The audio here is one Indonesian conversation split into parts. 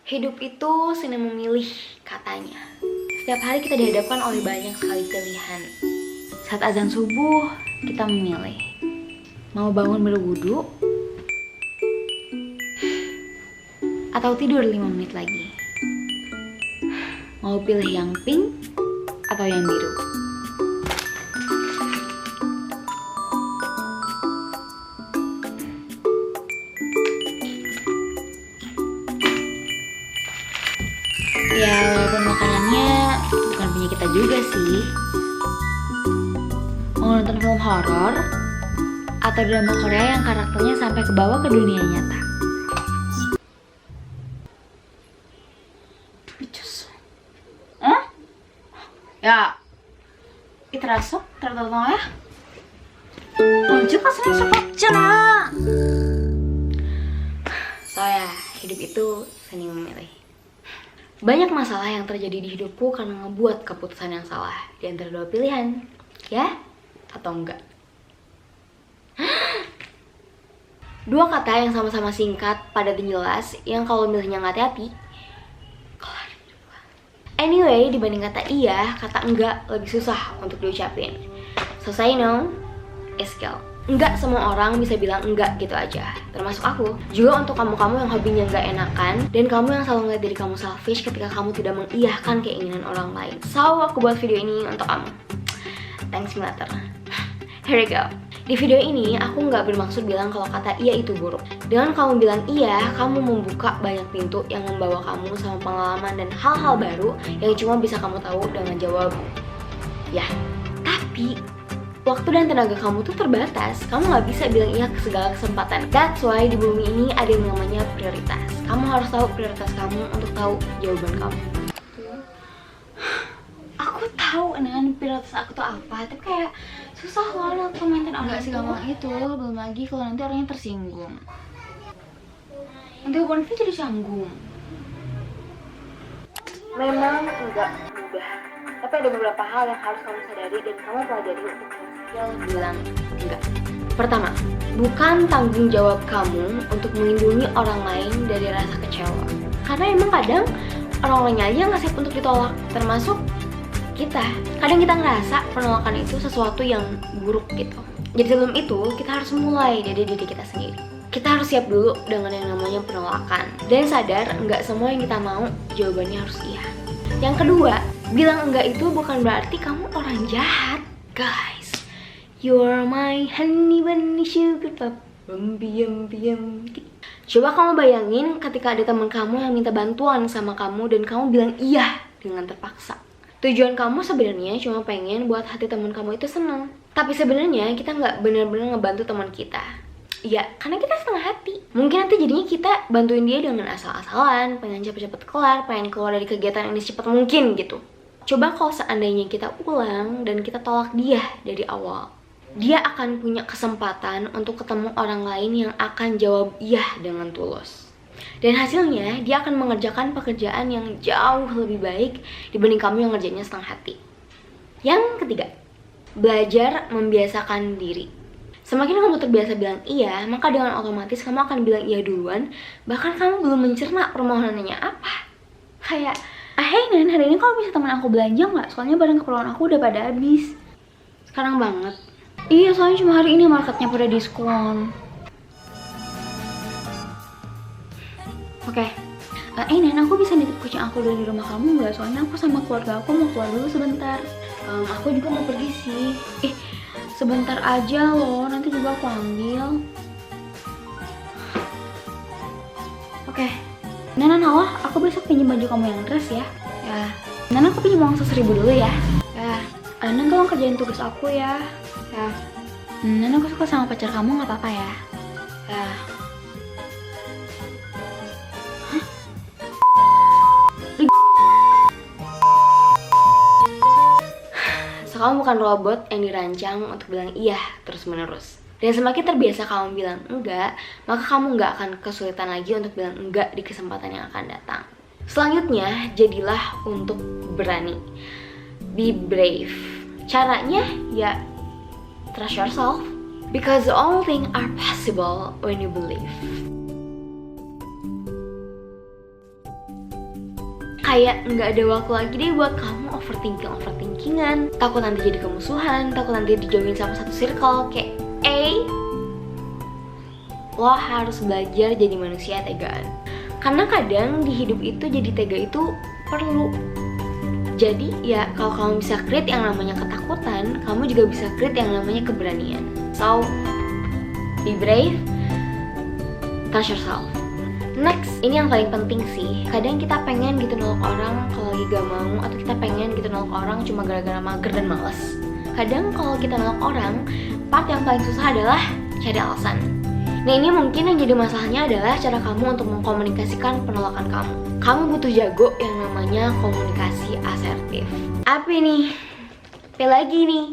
Hidup itu seni memilih, katanya. Setiap hari kita dihadapkan oleh banyak sekali pilihan. Saat azan subuh, kita memilih mau bangun berwudu atau tidur 5 menit lagi. Mau pilih yang pink atau yang biru. Ya, walaupun makanannya bukan punya kita juga sih. Mau nonton film horor atau drama Korea yang karakternya sampai ke bawah ke dunia nyata. Becus. Ya, terasa ya. Lanjut kasih sepakcana. So ya, hidup itu seni memilih. Banyak masalah yang terjadi di hidupku karena ngebuat keputusan yang salah di antara dua pilihan, ya atau enggak. Dua kata yang sama-sama singkat, padat dan jelas, yang kalau milihnya nggak hati-hati, kelar. Anyway, dibanding kata iya, kata enggak lebih susah untuk diucapin. So say no is kill. Enggak semua orang bisa bilang enggak gitu aja, termasuk aku. Juga untuk kamu-kamu yang hobinya enggak enakan, dan kamu yang selalu ngeliat diri kamu selfish ketika kamu tidak mengiyahkan keinginan orang lain. So, aku buat video ini untuk kamu. Thanks Simulator. Here we go. Di video ini, aku nggak bermaksud bilang kalau kata iya itu buruk. Dengan kamu bilang iya, kamu membuka banyak pintu yang membawa kamu sama pengalaman dan hal-hal baru yang cuma bisa kamu tahu dengan jawab ya. Tapi waktu dan tenaga kamu tuh terbatas. Kamu nggak bisa bilang iya ke segala kesempatan. That's why di bumi ini ada yang namanya prioritas. Kamu harus tahu prioritas kamu untuk tahu jawaban kamu. Aku tahu dengan prioritas aku tuh apa, tapi kayak susah loh untuk maintain orang. Enggak segampang itu, belum lagi kalau nanti orangnya tersinggung. Nanti hubungan kita jadi canggung. Memang enggak mudah, tapi ada beberapa hal yang harus kamu sadari dan kamu pelajari untuk yang bilang enggak. Pertama, bukan tanggung jawab kamu untuk melindungi orang lain dari rasa kecewa. Karena emang kadang orang lainnya aja nggak siap untuk ditolak, termasuk kita. Kadang kita ngerasa penolakan itu sesuatu yang buruk gitu. Jadi sebelum itu, kita harus mulai dari diri kita sendiri. Kita harus siap dulu dengan yang namanya penolakan. Dan sadar, nggak semua yang kita mau, jawabannya harus iya. Yang kedua, bilang enggak itu bukan berarti kamu orang jahat, guys. You're my honey bunny sugar pop. Coba kamu bayangin ketika ada teman kamu yang minta bantuan sama kamu dan kamu bilang iya dengan terpaksa. Tujuan kamu sebenarnya cuma pengen buat hati teman kamu itu senang. Tapi sebenarnya kita nggak benar-benar ngebantu teman kita. Ya, karena kita setengah hati. Mungkin nanti jadinya kita bantuin dia dengan asal-asalan, pengen cepet-cepet kelar, pengen keluar dari kegiatan ini secepat mungkin gitu. Coba kalau seandainya kita ulang dan kita tolak dia dari awal, dia akan punya kesempatan untuk ketemu orang lain yang akan jawab iya dengan tulus. Dan hasilnya, dia akan mengerjakan pekerjaan yang jauh lebih baik dibanding kamu yang ngerjainnya setengah hati. Yang ketiga, belajar membiasakan diri. Semakin kamu terbiasa bilang iya, maka dengan otomatis kamu akan bilang iya duluan. Bahkan kamu belum mencerna permohonannya apa. Kayak, hey Nan, hari ini kamu bisa teman aku belanja nggak? Soalnya barang keperluan aku udah pada habis. Sekarang banget. Iya, soalnya cuma hari ini marketnya pada diskon. Oke, Nan, aku bisa nitip kucing aku dari rumah kamu nggak? Soalnya aku sama keluarga aku mau keluar dulu sebentar. Aku juga mau pergi sih. Sebentar aja loh, nanti juga aku ambil. Oke. Nan, aku besok pinjam baju kamu yang dress ya. Ya. Nan, aku pinjam uang 1.000 dulu ya. Ya. Nan, tolong kerjain tugas aku ya. Ya. Nan, aku suka sama pacar kamu, nggak apa-apa ya. Ya. So, kamu bukan robot yang dirancang untuk bilang iya terus-menerus. Dan semakin terbiasa kamu bilang enggak, maka kamu nggak akan kesulitan lagi untuk bilang enggak di kesempatan yang akan datang. Selanjutnya, jadilah untuk berani. Be brave. Caranya ya trust yourself. Because all things are possible when you believe. kayak nggak ada waktu lagi deh buat kamu overthinkingan, takut nanti jadi kemusuhan, takut nanti dijauhin sama satu circle. Kayak lo harus belajar jadi manusia tegaan, karena kadang di hidup itu jadi tega itu perlu. Jadi ya kalau kamu bisa create yang namanya ketakutan, kamu juga bisa create yang namanya keberanian. So be brave, trust yourself. Next, ini yang paling penting sih. Kadang kita pengen gitu nolak orang kalau lagi gak mau, atau kita pengen gitu nolak orang cuma gara-gara mager dan males. Kadang kalau kita nolak orang, part yang paling susah adalah cari alasan. Nah ini mungkin yang jadi masalahnya adalah cara kamu untuk mengkomunikasikan penolakan kamu. Kamu butuh jago yang namanya komunikasi asertif. Apa nih? Apa lagi nih?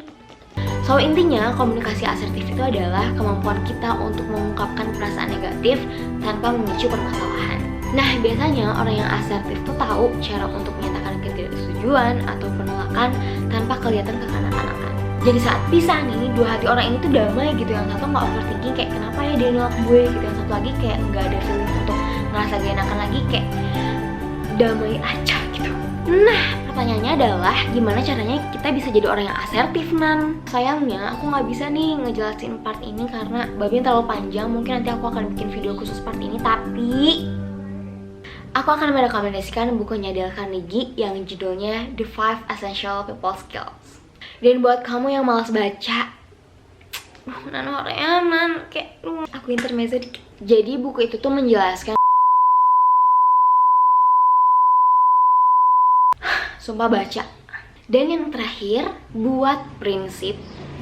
So intinya komunikasi asertif itu adalah kemampuan kita untuk mengungkapkan perasaan negatif tanpa memicu permasalahan. Nah biasanya orang yang asertif tuh tahu cara untuk menyatakan ketidaksetujuan atau penolakan tanpa kelihatan kekanak-kanakan. Jadi saat pisah nih, dua hati orang ini tuh damai gitu. Yang satu nggak overthinking kayak kenapa ya dia nolak gue gitu. Yang satu lagi kayak nggak ada feeling untuk ngerasa gak enakan lagi, kayak damai aja gitu. Nah pertanyaannya adalah gimana caranya kita bisa jadi orang yang asertif, Nan? Sayangnya aku nggak bisa nih ngejelasin part ini karena babnya terlalu panjang. Mungkin nanti aku akan bikin video khusus part ini, tapi aku akan merekomendasikan bukunya Dale Carnegie yang judulnya The 5 Essential People Skills. Dan buat kamu yang malas baca, aku intermezzo dikit. Jadi buku itu tuh menjelaskan, sumpah baca. Dan yang terakhir, buat prinsip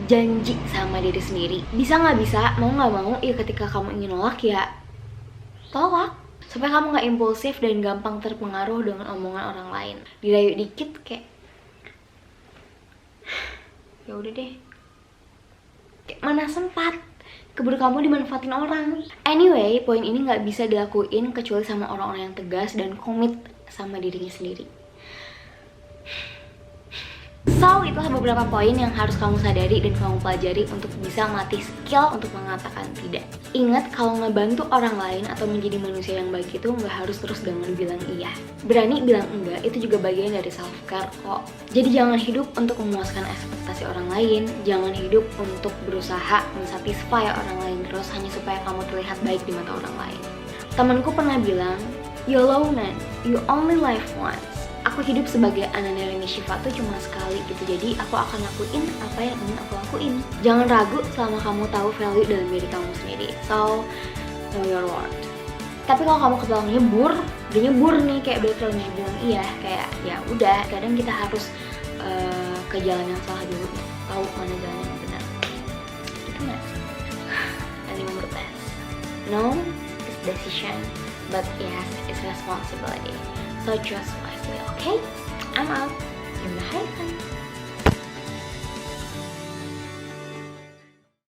janji sama diri sendiri. Bisa nggak bisa, mau nggak mau, ya ketika kamu ingin nolak ya tolak. Supaya kamu nggak impulsif dan gampang terpengaruh dengan omongan orang lain. Dirayu dikit kayak ya udah deh, kayak mana sempat, keburu kamu dimanfaatin orang. Anyway, poin ini nggak bisa dilakuin kecuali sama orang-orang yang tegas dan komit sama dirinya sendiri. So, itulah beberapa poin yang harus kamu sadari dan kamu pelajari untuk bisa melatih skill untuk mengatakan tidak. Ingat, kalau ngebantu orang lain atau menjadi manusia yang baik itu nggak harus terus dengan bilang iya. Berani bilang enggak, itu juga bagian dari self-care kok. Jadi jangan hidup untuk memuaskan ekspektasi orang lain. Jangan hidup untuk berusaha mensatisfy orang lain terus hanya supaya kamu terlihat baik di mata orang lain. Temanku pernah bilang, YOLO Nan, you only live once. Aku hidup sebagai Ananda Reni Shiva tuh cuma sekali gitu. Jadi aku akan lakuin apa yang ingin aku lakuin. Jangan ragu selama kamu tahu value dalam diri kamu sendiri. So, know your worth. Tapi kalau kamu kepala nyebur, udah nyebur nih kayak udah terlalu bilang iya, kayak ya udah. Kadang kita harus ke jalan yang salah dulu, tahu mana jalan yang benar. Itu nggak sih? And remember this. No is decision, but yes, it's responsibility. So just wisely, okay? I'm out. Bye.